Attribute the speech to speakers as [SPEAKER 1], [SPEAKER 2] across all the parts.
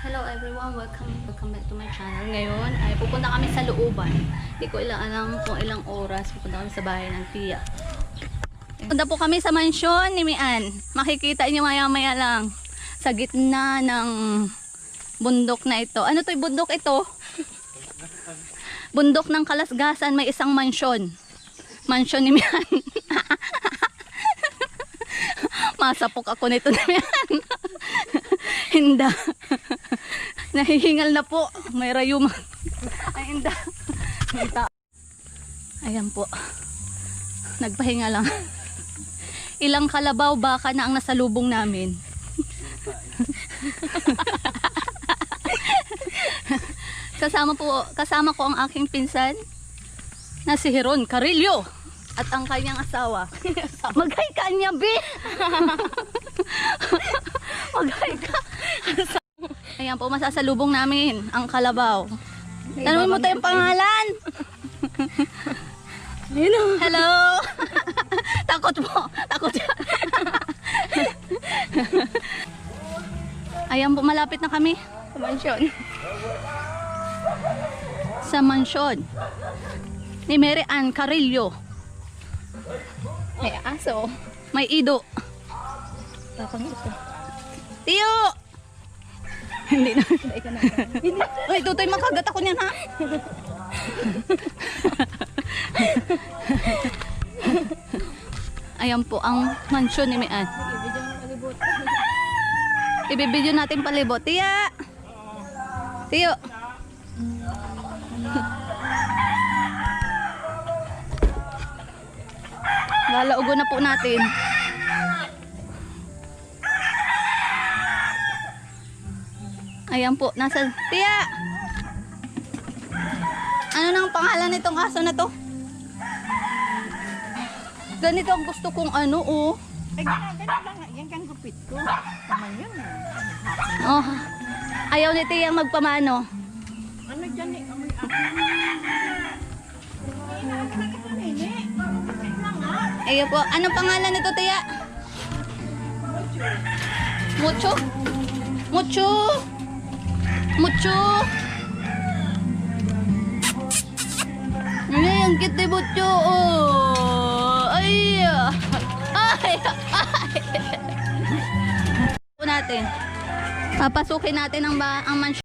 [SPEAKER 1] Hello everyone, welcome back to my channel. Ngayon ay pupunta kami sa looban. Hindi ko alam kung ilang oras pupunta kami sa bahay ng tiya. Punta po kami sa mansyon ni Mian. Makikita niyo maya-maya lang sa gitna ng bundok na ito. Ano 'to, bundok ito? Bundok ng Kalasgasan, may isang mansyon. Mansyon ni Mian. Masapok ako nito ni Mian. Hinda. Nahihingal na po. May rayuma. Ay, hinda. Ayan po. Nagpahinga lang. Ilang kalabaw baka na ang nasalubong namin. Kasama ko ang aking pinsan na si Heron Carillo at ang kanyang asawa. Mag-hi ka niya, be! Mag-hi ka. Ayan po, masasalubong namin ang kalabaw. Tanungin mo tayong pangalan. Hello. Hello. Takot po. Takot yan. Ayan po, malapit na kami. Sa mansyon. Sa mansyon ni Mary Ann Carillo. May aso. May ido. Tapang ito. Tiyo! Hindi na. Uy, tutoy, makagat ako niyan, ha? Ayan po ang mansyon ni Mian. Ibibidyo natin palibot. Tiya! Tiyo! Lalaugo na po natin. Ayan po, nasa Tiya! Ano nang pangalan nitong aso na to? Ganito ang gusto kong ano, oh.
[SPEAKER 2] Ay, ganito lang. Yan kang gupit ko. Naman yun.
[SPEAKER 1] Oh. Ayaw ni Tiya magpamano.
[SPEAKER 2] Ano dyan eh? Amoy ako.
[SPEAKER 1] Ayan po. Anong pangalan nito, Tiya? Mucho? Mucho? Mucho? Ay, ang cute ni Mucho. Oh. Ay. Ay. Ay. Natin. Papasukin natin ang mansyon.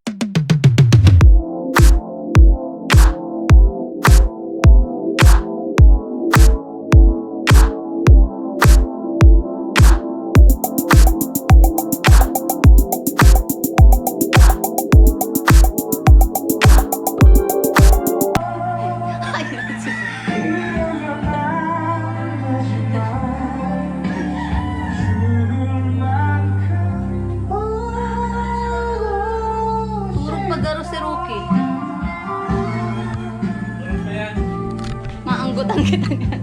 [SPEAKER 1] Maanggutan kita yan.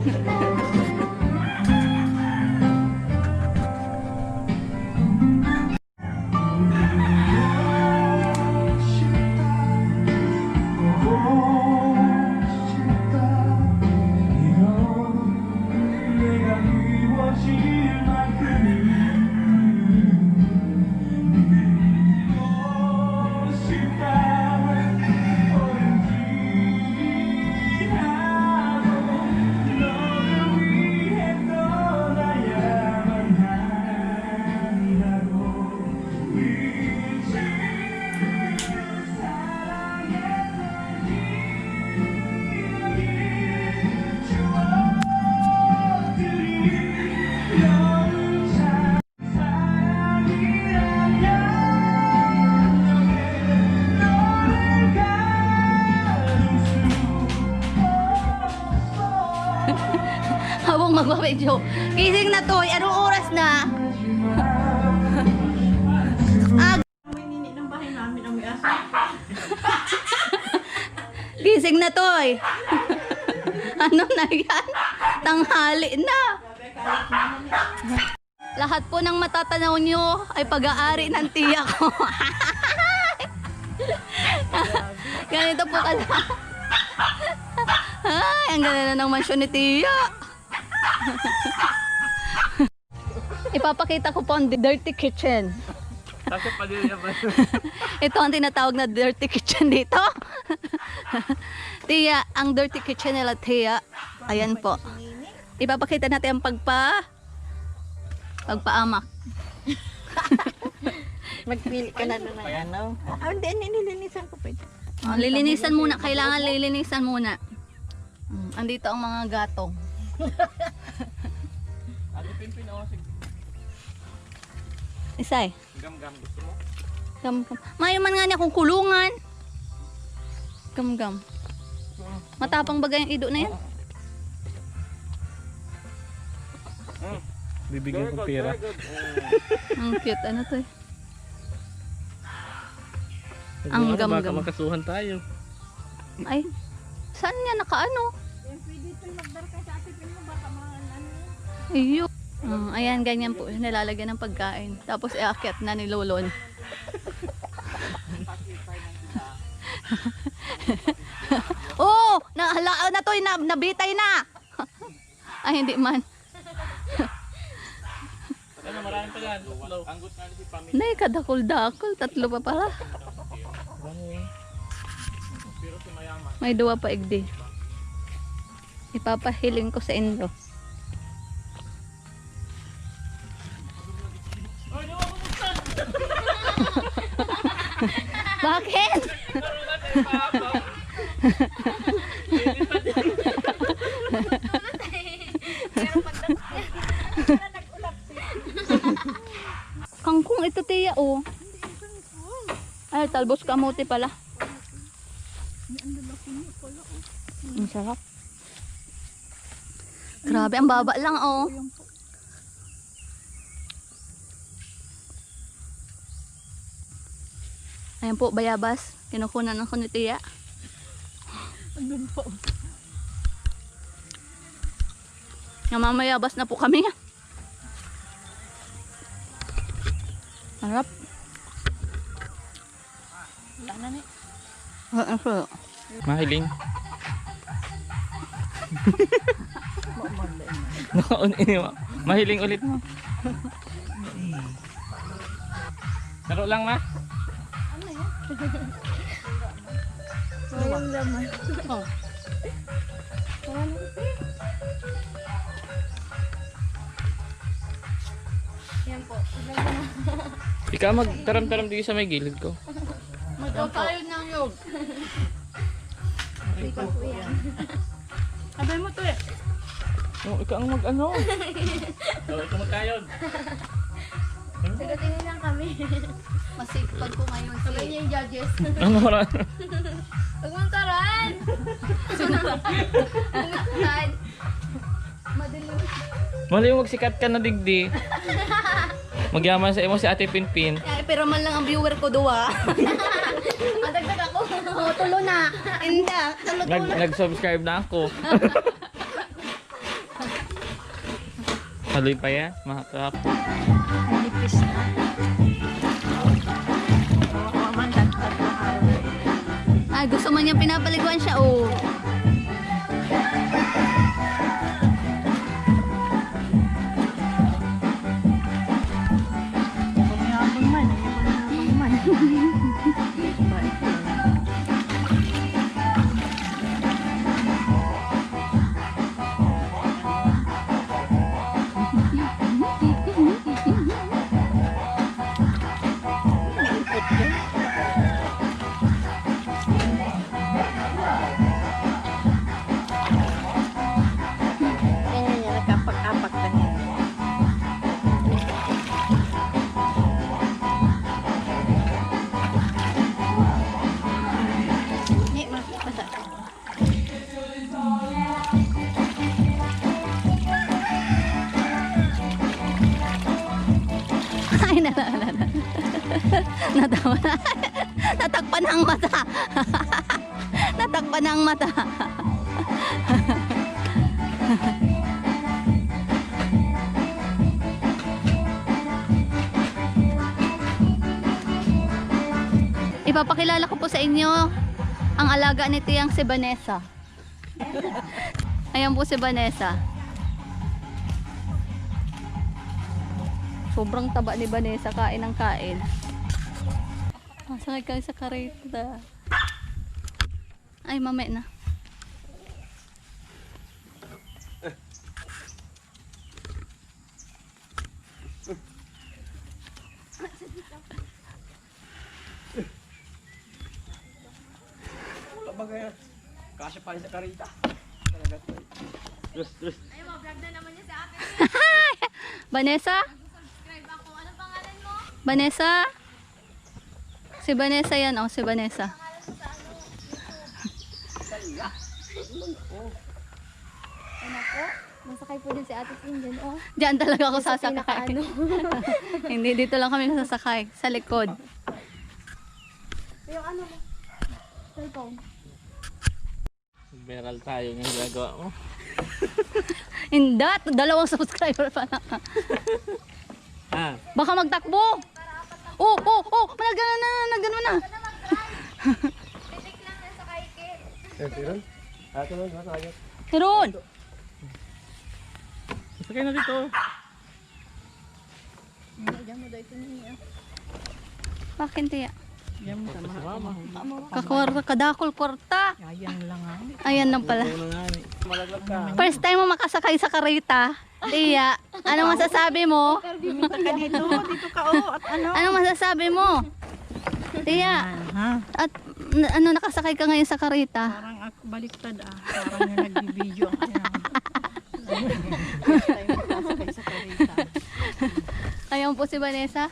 [SPEAKER 1] Habang magpa-video. Gising na to. Anong oras na?
[SPEAKER 2] Hindi ng bahay namin ang may aso.
[SPEAKER 1] Gising na to. Ano na yan? Tanghali na. Lahat po ng matatanaw nyo ay pag-aari ng tiya ko. Ganito po ka lang. Ay, ang ganda na ng mansyon ni Tiya. Ipapakita ko po ang dirty kitchen.
[SPEAKER 3] Tapos padilya ba?
[SPEAKER 1] Ito ang tinatawag na dirty kitchen dito. Tia, ang dirty kitchen nila, Tia. Ayan po. Ipapakita natin ang pagpaamak.
[SPEAKER 2] Magpili ka na ng ano. Ah, hindi, nililinisan ko pa ito.
[SPEAKER 1] Lilinisan muna. Kailangan lilinisan muna. Andito ang mga gatong.
[SPEAKER 3] Ate Pimpin, oh, sige.
[SPEAKER 1] Isay.
[SPEAKER 3] Gam-gam, gusto mo?
[SPEAKER 1] Gam-gam. Mayo man nga niya kung kulungan. Gam-gam. Matapang bagay ang ido na yan.
[SPEAKER 3] Bibigyan ko pera.
[SPEAKER 1] Ang cute. Ano to eh? Ang
[SPEAKER 3] Baka
[SPEAKER 1] gam-gam.
[SPEAKER 3] makasuhan tayo.
[SPEAKER 1] Ay, saan niya nakaano?
[SPEAKER 2] Pwede ito magdarka sa asipin mo, baka mga ano.
[SPEAKER 1] Ayun. Ayan, ganyan po. Nilalagyan ng pagkain. Tapos iakyat na ni Lolon. Oh! Na to, nabitay na! Ay, hindi man.
[SPEAKER 3] Ano, maraming pa yan. Anggot nga si Pamit.
[SPEAKER 1] Nay, kadakol-dakol. Tatlo pa pala.
[SPEAKER 3] Pero si Mayaman.
[SPEAKER 1] May duwa pa igdi. Ipapahiling ko sa Indo. Bakit? Kangkong ito, Tia, oh. Ay, talbos kamote pala. Ang sarap. Grabe, ang baba lang, oh. Ayan po, bayabas. Kinukunan ako ni Tia.
[SPEAKER 2] Andun po.
[SPEAKER 1] Namamayabas na po kami. Harap.
[SPEAKER 2] Wala na ni.
[SPEAKER 3] Mahiling. Mahiling ulit mo. Laro lang ma.
[SPEAKER 2] Walang laman.
[SPEAKER 1] Oh. Yan po.
[SPEAKER 3] Ikaw magtaram-taram dito sa may gilid ko.
[SPEAKER 2] Magkaw tayo ng yog. Abay mo to eh.
[SPEAKER 3] Oh, ikaw ang mag-ano. Oh, ikaw magkayod.
[SPEAKER 2] Tingin lang kami.
[SPEAKER 1] Masipag po ngayon
[SPEAKER 2] Sabay
[SPEAKER 1] si...
[SPEAKER 2] niya yung judges.
[SPEAKER 3] Ano wala?
[SPEAKER 2] Huwag mong taran! Huwag madilim.
[SPEAKER 3] Mali yung magsikat ka na digdi. Magyaman sa imo si Ate Pinpin.
[SPEAKER 1] Ay, pero man lang ang viewer ko duwa.
[SPEAKER 2] Madagdag ako.
[SPEAKER 1] Oh, tulo na. Hindi.
[SPEAKER 3] Nag-subscribe na ako. Haloy pa yan, mga kapo.
[SPEAKER 1] Nipis na. Ay, gusto mo niyang pinapaliguan siya, oh.
[SPEAKER 2] Mayabang man. Ganyan niya, nagkapak-apak na niya.
[SPEAKER 1] Ay, natawa na. Natakpan ang mata. Natakpan ang mata. Ipapakilala ko po sa inyo ang alaga ni Tiyang si Vanessa. Ayan po si Vanessa. Sobrang taba ni Vanessa, kain ng kain. Masakay kayo sa kareta. Ay, mamaya na.
[SPEAKER 4] Wala ba kaya? Kasya pa rin sa karita. Talaga to. Terus, terus.
[SPEAKER 1] Vanessa? Vanessa? Si Vanessa yan, oh, si Vanessa.
[SPEAKER 2] Masakay po din si Ate Pin dyan. Oh,
[SPEAKER 1] Diyan talaga ako sasakay.
[SPEAKER 2] pinakaano.
[SPEAKER 1] Hindi, dito lang kami sasakay. Sa likod.
[SPEAKER 2] Yung ano mo? Cellphone.
[SPEAKER 3] Viral tayo ng ginagawa mo.
[SPEAKER 1] Hindi, dalawang subscriber pa lang.
[SPEAKER 3] Ah,
[SPEAKER 1] Baka magtakbo. Oh, oh, oh, nagano na, nagano na.
[SPEAKER 2] Titik lang na sa kaikit.
[SPEAKER 4] Tiron? Ato lang, masakay.
[SPEAKER 1] Meron.
[SPEAKER 3] sakay na dito.
[SPEAKER 2] Diyan mo daw ito niya.
[SPEAKER 1] Bakit tiya?
[SPEAKER 3] Yan mo sa mama.
[SPEAKER 1] Kakwarta, kadakol kwarta.
[SPEAKER 2] Ayan lang ah.
[SPEAKER 1] Ayan lang pala.
[SPEAKER 3] Ito na nga ni. Malaglag ka.
[SPEAKER 1] First time mo makasakay sa kareta. Tiya, anong masasabi mo?
[SPEAKER 2] Bimita ka dito. Dito ka oh. At ano?
[SPEAKER 1] Anong masasabi mo? Tiya,
[SPEAKER 2] Ha?
[SPEAKER 1] at ano nakasakay ka ngayon sa kareta?
[SPEAKER 2] Parang ako baliktad ah. Parang yung nagbibideo ang kanya. First time makasakay sa karita.
[SPEAKER 1] Ayan po si Vanessa.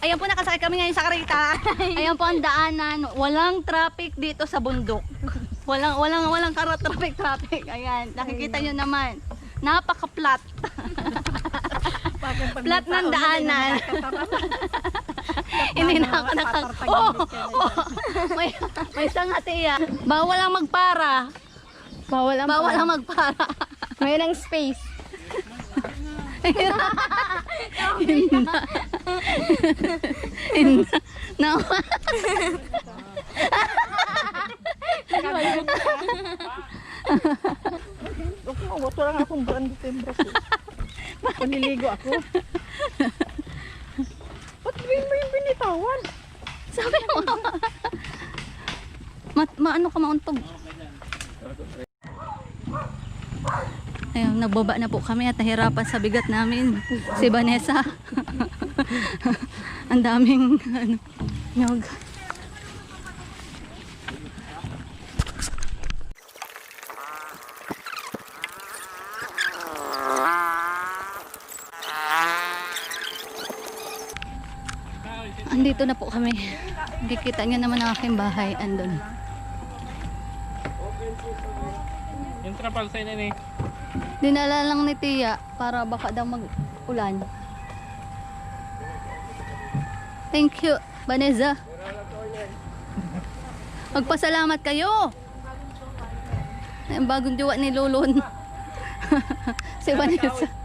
[SPEAKER 1] Ayan po, nakasakay kami ngayon sa kareta. Ayan po ang daanan. Walang traffic dito sa bundok. Walang traffic. Ayan, nakikita nyo naman. Napaka-flat. Flat ng daanan. Hindi na ako may isang atiya. Bawal ang magpara.
[SPEAKER 2] Bawal
[SPEAKER 1] Bawal ang magpara.
[SPEAKER 2] Mayroong space.
[SPEAKER 1] No.
[SPEAKER 2] Ito lang akong brand December. Paniligo ako. Ba't mo yung binitawan?
[SPEAKER 1] Sabi mo. Maano ka mauntog. Ayun, nagbaba na po kami at nahirapan sa bigat namin. Si Vanessa. Ang daming nyog. Andito na po kami. Kikita niyo naman ang aking bahay. Andun.
[SPEAKER 3] Yung trapal sa inyo ni.
[SPEAKER 1] Dinala lang ni Tia para baka daw mag-ulan. Thank you, Vanessa. Magpasalamat kayo. Ang bagong jowa ni Lulon. Si Vanessa.